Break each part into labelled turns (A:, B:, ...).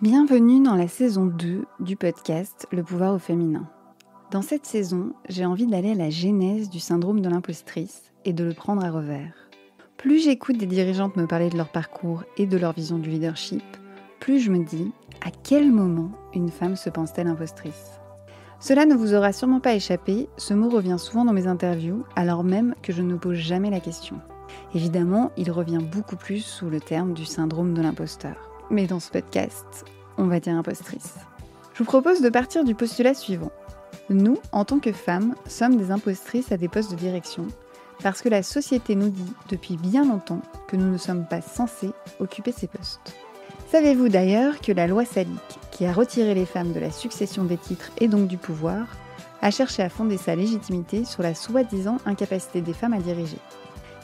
A: Bienvenue dans la saison 2 du podcast Le pouvoir au féminin. Dans cette saison, j'ai envie d'aller à la genèse du syndrome de l'impostrice et de le prendre à revers. Plus j'écoute des dirigeantes me parler de leur parcours et de leur vision du leadership, plus je me dis à quel moment une femme se pense-t-elle impostrice ? Cela ne vous aura sûrement pas échappé, ce mot revient souvent dans mes interviews alors même que je ne pose jamais la question. Évidemment, il revient beaucoup plus sous le terme du syndrome de l'imposteur. Mais dans ce podcast, on va dire impostrice. Je vous propose de partir du postulat suivant. Nous, en tant que femmes, sommes des impostrices à des postes de direction parce que la société nous dit depuis bien longtemps que nous ne sommes pas censées occuper ces postes. Savez-vous d'ailleurs que la loi Salique, qui a retiré les femmes de la succession des titres et donc du pouvoir, a cherché à fonder sa légitimité sur la soi-disant incapacité des femmes à diriger.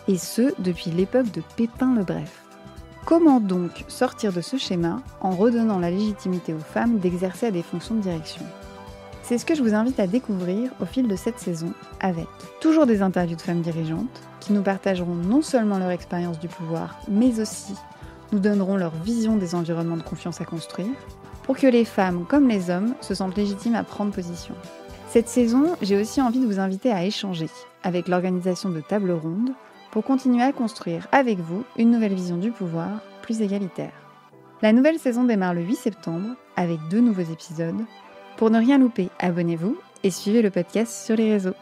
A: Et ce, depuis l'époque de Pépin le Bref. Comment donc sortir de ce schéma en redonnant la légitimité aux femmes d'exercer à des fonctions de direction ? C'est ce que je vous invite à découvrir au fil de cette saison avec toujours des interviews de femmes dirigeantes qui nous partageront non seulement leur expérience du pouvoir, mais aussi nous donneront leur vision des environnements de confiance à construire pour que les femmes comme les hommes se sentent légitimes à prendre position. Cette saison, j'ai aussi envie de vous inviter à échanger avec l'organisation de tables rondes pour continuer à construire avec vous une nouvelle vision du pouvoir plus égalitaire. La nouvelle saison démarre le 8 septembre avec 2 nouveaux épisodes. Pour ne rien louper, abonnez-vous et suivez le podcast sur les réseaux.